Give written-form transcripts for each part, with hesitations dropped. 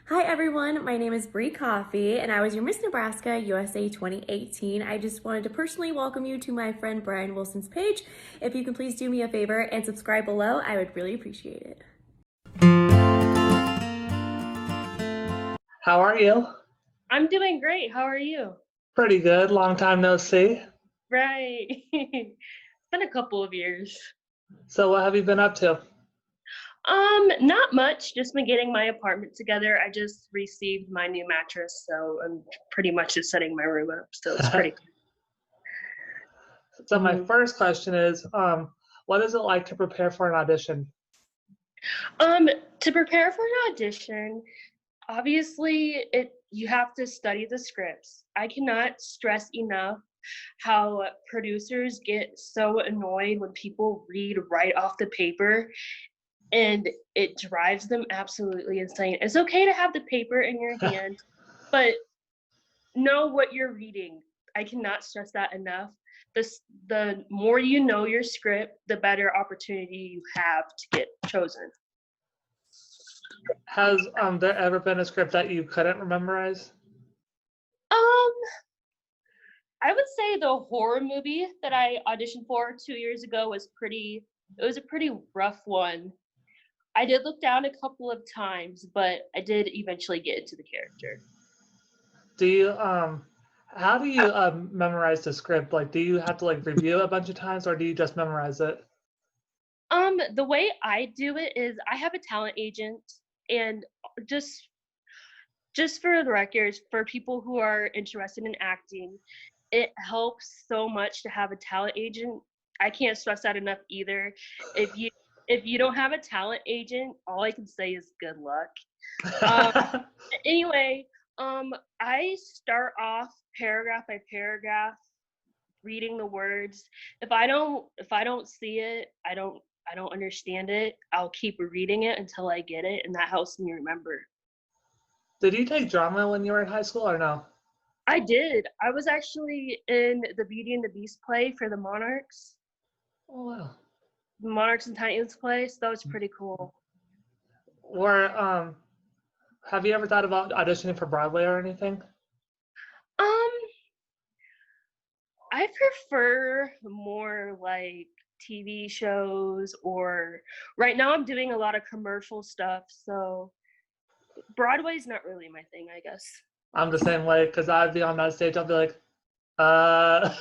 Hi everyone, my name is Bree Coffee and I was your Miss Nebraska USA 2018. I just wanted to personally welcome you to my friend Bryan Wilson's page. If you can please do me a favor and subscribe below, I would really appreciate it. How are you? I'm doing great. How are you? Pretty good. Long time no see. Right. It's been a couple of years. So what have you been up to? Not much. Just been getting my apartment together. I just received my new mattress, so I'm pretty much just setting my room up. So it's pretty So my first question is, what is it like to prepare for an audition? To prepare for an audition, obviously you have to study the scripts. I cannot stress enough how producers get so annoyed when people read right off the paper, and it drives them absolutely insane. It's okay to have the paper in your hand, but know what you're reading. I cannot stress that enough. The more you know your script, the better opportunity you have to get chosen. Has there ever been a script that you couldn't memorize? Um, I would say the horror movie that I auditioned for 2 years ago was it was a pretty rough one. I did look down a couple of times, but I did eventually get into the character. Do you how do you memorize the script? Like, do you have to like review it a bunch of times, or do you just memorize it? The way I do it is I have a talent agent, and just for the record, for people who are interested in acting, it helps so much to have a talent agent. I can't stress that enough either. If you don't have a talent agent, all I can say is good luck. Anyway, I start off paragraph by paragraph, reading the words. If I don't see it, I don't understand it. I'll keep reading it until I get it, and that helps me remember. Did you take drama when you were in high school or no? I did. I was actually in the Beauty and the Beast play for the Monarchs. Oh wow. The Monarchs and Titans play, so that was pretty cool. Or have you ever thought about auditioning for Broadway or anything? Um, I prefer more like TV shows, or right now I'm doing a lot of commercial stuff, so Broadway's not really my thing, I guess. I'm the same way because I'd be on that stage. I'll be like, uh.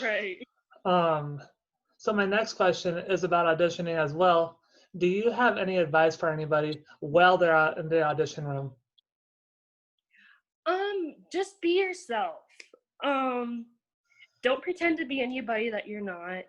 Right. So my next question is about auditioning as well. Do you have any advice for anybody while they're out in the audition room? Just be yourself. Um, don't pretend to be anybody that you're not.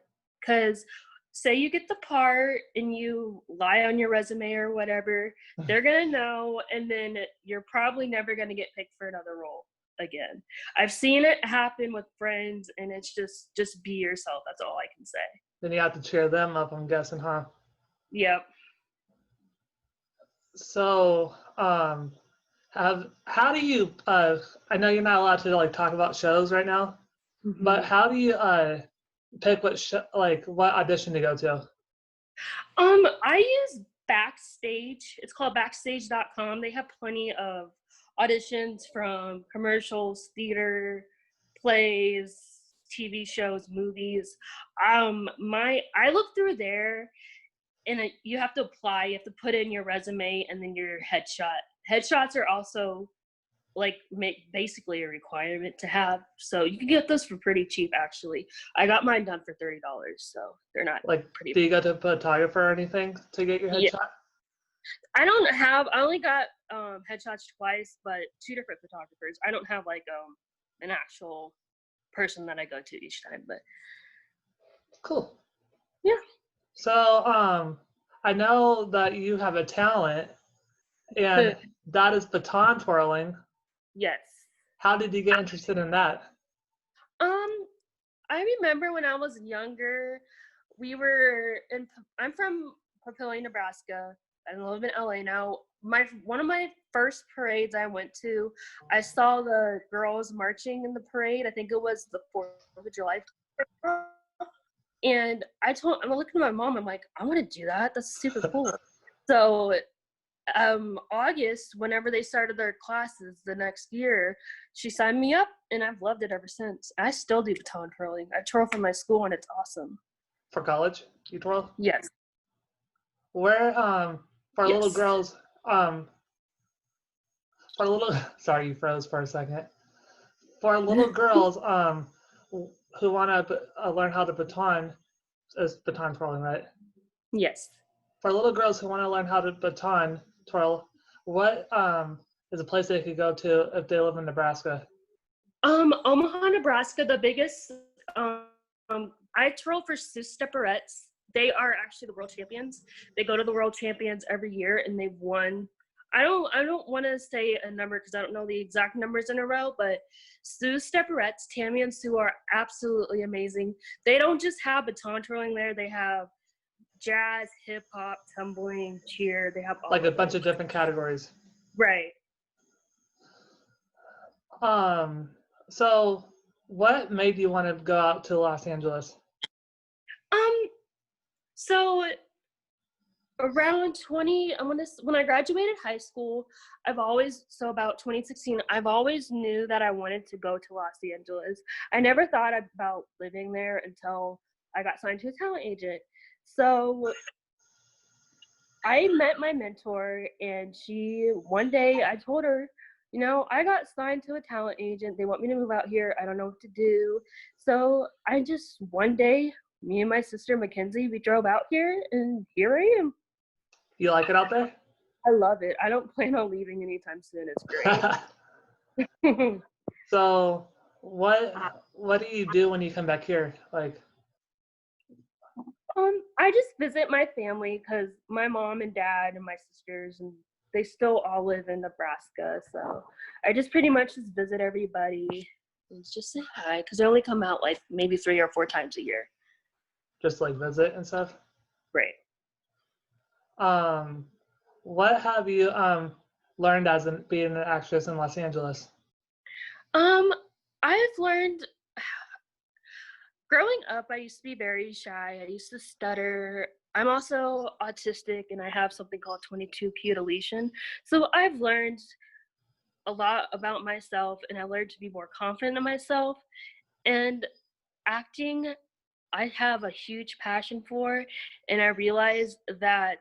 Cause say you get the part and you lie on your resume or whatever, they're gonna know, and then you're probably never gonna get picked for another role again. I've seen it happen with friends, and it's just be yourself. That's all I can say. Then you have to cheer them up, I'm guessing, huh? Yep. So, how do you? I know you're not allowed to like talk about shows right now, but how do you pick what audition to go to? I use Backstage. It's called backstage.com. They have plenty of auditions from commercials, theater, plays, TV shows, movies. I look through there, and you have to apply. You have to put in your resume and then your headshot. Headshots are also like basically a requirement to have, so you can get those for pretty cheap. Actually, I got mine done for $30, so they're not Like, pretty. do you go to a photographer or anything to get your Yeah, headshot? I only got headshots twice, but two different photographers. I don't have like an actual person that I go to each time, but Cool. yeah. So, I know that you have a talent, and that is baton twirling. Yes. How did you get interested in that? I remember when I was younger, I'm from Papillion, Nebraska. I live in LA now. One of my first parades I went to, I saw the girls marching in the parade. I think it was the 4th of July. And I'm looking at my mom, I'm like, I want to do that. That's super cool. So August, whenever they started their classes the next year, she signed me up, and I've loved it ever since. I still do baton twirling. I twirl for my school, and it's awesome. For college, you twirl? Yes. Where for little Yes. girls for little sorry, you froze for a second. For little girls who want to learn how to baton, is baton twirling, right? Yes. For little girls who want to learn how to baton twirl, what is a place they could go to if they live in Nebraska? Omaha, Nebraska, the biggest, I twirl for Sioux Stepperettes. They are actually the world champions. They go to the world champions every year, and they've won. I don't want to say a number because I don't know the exact numbers in a row, but Sioux Stepperettes, Tammy and Sue, are absolutely amazing. They don't just have baton twirling there. They have jazz, hip hop, tumbling, cheer. They have all Like a of bunch it. of different categories. Right. So what made you want to go out to Los Angeles? So around when I graduated high school, about 2016, I've always knew that I wanted to go to Los Angeles. I never thought about living there until I got signed to a talent agent. So I met my mentor, and one day I told her, I got signed to a talent agent. They want me to move out here. I don't know what to do. So one day, me and my sister Mackenzie, we drove out here, and here I am. You like it out there? I love it. I don't plan on leaving anytime soon. It's great. So what do you do when you come back here? Like, I just visit my family because my mom and dad and my sisters, and they still all live in Nebraska. So I just pretty much just visit everybody and just say hi because I only come out like maybe 3 or 4 times a year. just like visit and stuff? Right. What have you learned as being an actress in Los Angeles? I've learned growing up, I used to be very shy. I used to stutter. I'm also autistic, and I have something called 22q deletion. So I've learned a lot about myself, and I learned to be more confident in myself. And acting, I have a huge passion for, and I realized that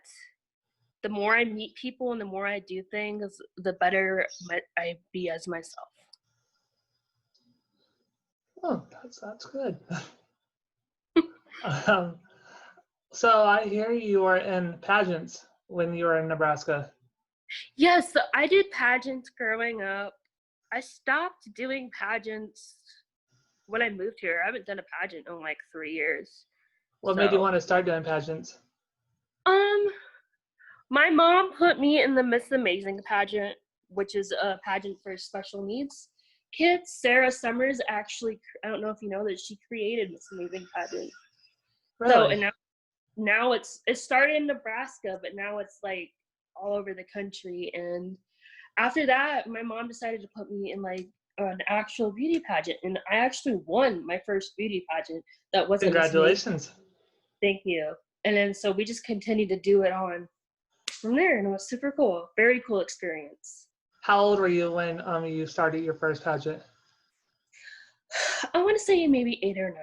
the more I meet people and the more I do things, the better I be as myself. Oh, that's good. So I hear you were in pageants when you were in Nebraska. Yes, so I did pageants growing up. I stopped doing pageants when I moved here. I haven't done a pageant in like 3 years. What made you want to start doing pageants? My mom put me in the Miss Amazing pageant, which is a pageant for special needs kids. Sarah Summers actually, I don't know if you know that, she created Miss Amazing pageant. Really? So, and now it started in Nebraska, but now it's like all over the country. And after that, my mom decided to put me in like an actual beauty pageant, and I actually won my first beauty pageant. That wasn't Congratulations. Thank you. And then so we just continued to do it on from there, and it was super cool. Very cool experience. How old were you when you started your first pageant? I want to say maybe 8 or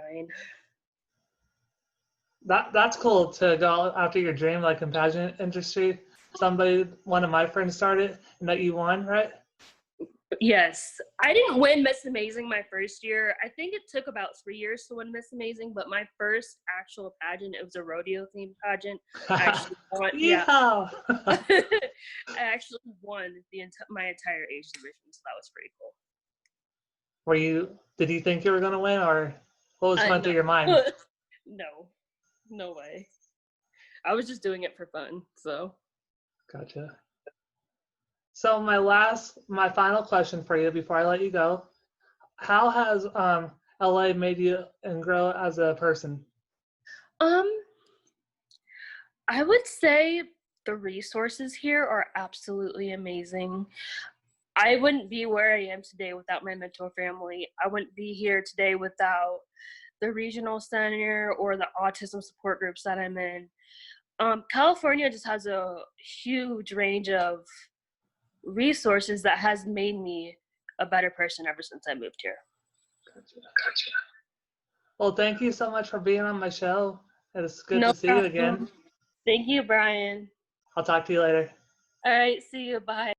9. That's cool to go after your dream, like in pageant industry. One of my friends started, and that you won, right? Yes. I didn't win Miss Amazing my first year. I think it took about 3 years to win Miss Amazing, but my first actual pageant, it was a rodeo themed pageant. I actually won. Yeah. I actually won my entire age division, so that was pretty cool. Did you think you were going to win, or what was going through your mind? No way. I was just doing it for fun, so. Gotcha. So my final question for you before I let you go, how has LA made you and grow as a person? I would say the resources here are absolutely amazing. I wouldn't be where I am today without my mentor family. I wouldn't be here today without the regional center or the autism support groups that I'm in. California just has a huge range of resources that has made me a better person ever since I moved here. Gotcha. Well, thank you so much for being on my show. It's good No to see you problem. again. Thank you, Brian. I'll talk to you later. All right, see you. Bye.